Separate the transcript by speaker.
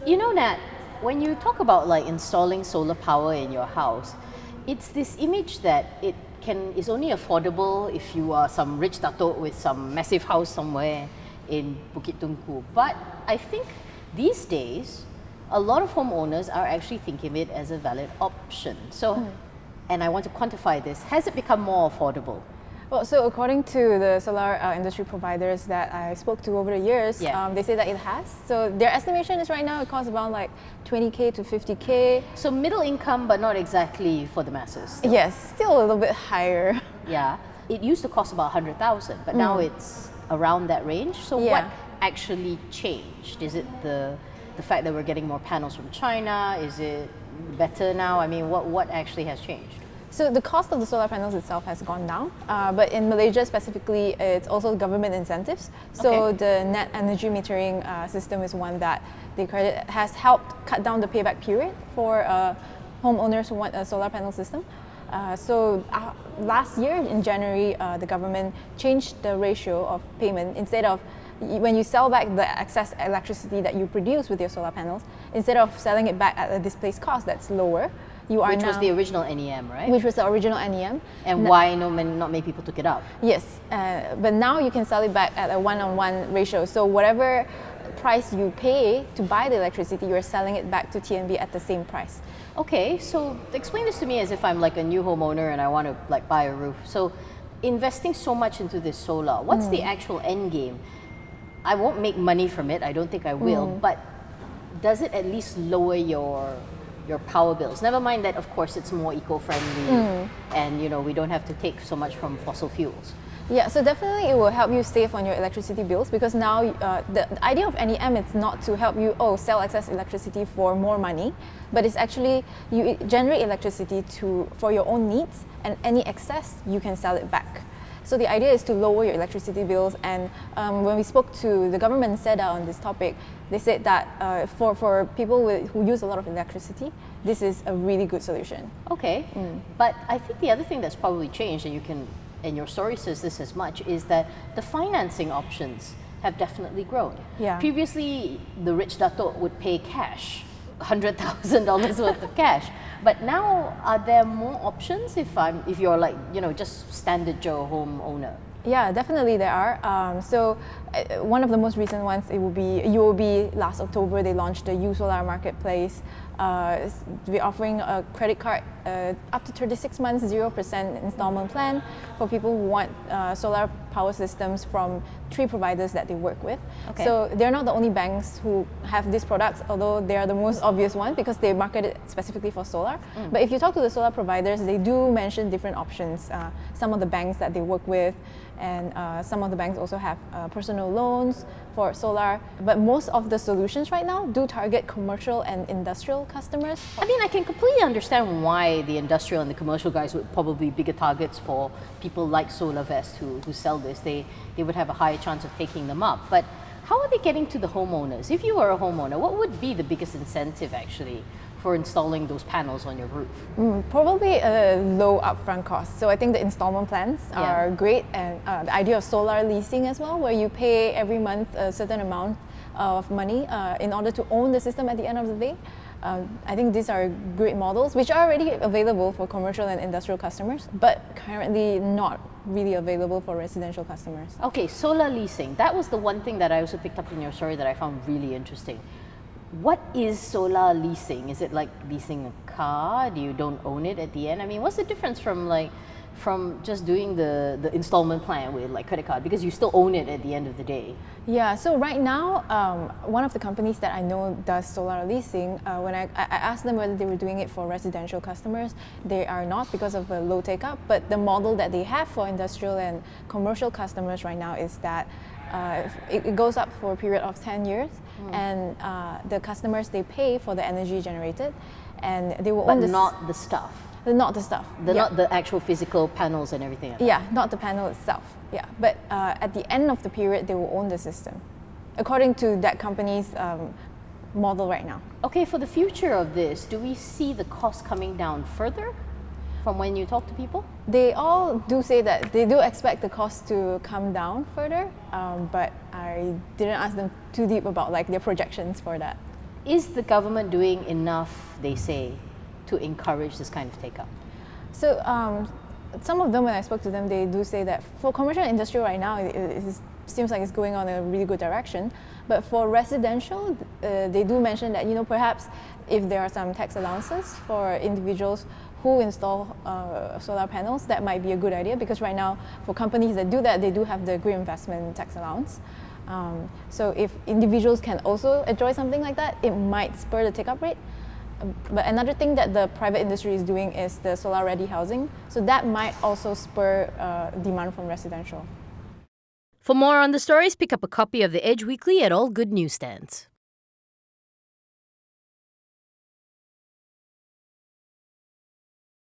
Speaker 1: You know, Nat, when you talk about like installing solar power in your house, it's this image that is only affordable if you are some rich dato with some massive house somewhere in Bukit Tungku. But I think these days, a lot of homeowners are actually thinking of it as a valid option. So, and I want to quantify this, has it become more affordable?
Speaker 2: Well, so according to the solar industry providers that I spoke to over the years,
Speaker 1: Yeah.
Speaker 2: they say that it has. So their estimation is right now it costs around like 20K to 50K.
Speaker 1: So middle income, but not exactly for the masses. Still.
Speaker 2: Yes, still a little bit higher.
Speaker 1: Yeah. It used to cost about 100,000, but now it's around that range. So what
Speaker 2: Yeah.
Speaker 1: actually changed? Is it the fact that we're getting more panels from China? Is it better now? I mean, what actually has changed?
Speaker 2: So the cost of the solar panels itself has gone down, but in Malaysia specifically, it's also government incentives. So the net energy metering system is one that they credit has helped cut down the payback period for homeowners who want a solar panel system. Last year in January, the government changed the ratio of payment. Instead of when you sell back the excess electricity that you produce with your solar panels, instead of selling it back at a displaced cost that's lower, you are
Speaker 1: Which
Speaker 2: now,
Speaker 1: was the original NEM, right?
Speaker 2: which was the original NEM.
Speaker 1: And why not many people took it up?
Speaker 2: Yes, but now you can sell it back at a one-on-one ratio. So whatever price you pay to buy the electricity, you're selling it back to TNB at the same price.
Speaker 1: Okay, so explain this to me as if I'm like a new homeowner and I want to like buy a roof. So investing so much into this solar, what's the actual end game? I won't make money from it, I don't think I will, but does it at least lower your power bills? Never mind that, of course, it's more eco-friendly and you know we don't have to take so much from fossil fuels.
Speaker 2: Yeah, so definitely it will help you save on your electricity bills because now the idea of NEM is not to help you sell excess electricity for more money, but it's actually you generate electricity for your own needs, and any excess you can sell it back. So the idea is to lower your electricity bills, and when we spoke to the government SEDA on this topic, they said that for people who use a lot of electricity, this is a really good solution.
Speaker 1: Okay, but I think the other thing that's probably changed, and your story says this as much, is that the financing options have definitely grown.
Speaker 2: Yeah.
Speaker 1: Previously, the rich dato would pay cash, $100,000 worth of cash. But now, are there more options if you're like, you know, just standard Joe homeowner?
Speaker 2: Yeah, definitely there are. One of the most recent ones, it will be UOB. Last October, they launched the USolar Marketplace. We're offering a credit card up to 36 months, 0% installment plan for people who want solar power systems from 3 providers that they work with.
Speaker 1: Okay.
Speaker 2: So they're not the only banks who have these products, although they are the most obvious one because they market it specifically for solar. But if you talk to the solar providers, they do mention different options. Some of the banks that they work with, and some of the banks also have personal loans for solar. But most of the solutions right now do target commercial and industrial customers.
Speaker 1: I mean, I can completely understand why the industrial and the commercial guys would probably be bigger targets for people like SolarVest who sell this. They would have a higher chance of taking them up. But how are they getting to the homeowners? If you were a homeowner, what would be the biggest incentive actually for installing those panels on your roof?
Speaker 2: Probably a low upfront cost. So I think the installment plans are great, and the idea of solar leasing as well, where you pay every month a certain amount of money in order to own the system at the end of the day. I think these are great models which are already available for commercial and industrial customers, but currently not really available for residential customers.
Speaker 1: Okay, solar leasing. That was the one thing that I also picked up in your story that I found really interesting. What is solar leasing? Is it like leasing a car? You don't own it at the end? I mean, what's the difference from just doing the installment plan with like credit card, because you still own it at the end of the day?
Speaker 2: Yeah, so right now, one of the companies that I know does solar leasing, when I asked them whether they were doing it for residential customers, they are not because of a low take-up, but the model that they have for industrial and commercial customers right now is that it goes up for a period of 10 years, and the customers, they pay for the energy generated, and they will own
Speaker 1: But not the stuff.
Speaker 2: Not the stuff.
Speaker 1: Not the actual physical panels and everything.
Speaker 2: Yeah, not the panel itself. Yeah, but at the end of the period, they will own the system, according to that company's model right now.
Speaker 1: Okay, for the future of this, do we see the cost coming down further from when you talk to people?
Speaker 2: They all do say that they do expect the cost to come down further, but I didn't ask them too deep about like their projections for that.
Speaker 1: Is the government doing enough, they say, to encourage this kind of take-up?
Speaker 2: So some of them, when I spoke to them, they do say that for commercial industry right now, it seems like it's going on a really good direction. But for residential, they do mention that, perhaps if there are some tax allowances for individuals who install solar panels, that might be a good idea, because right now for companies that do that, they do have the green investment tax allowance. So if individuals can also enjoy something like that, it might spur the take-up rate. But another thing that the private industry is doing is the solar-ready housing. So that might also spur demand from residential.
Speaker 1: For more on the stories, pick up a copy of The Edge Weekly at all good newsstands.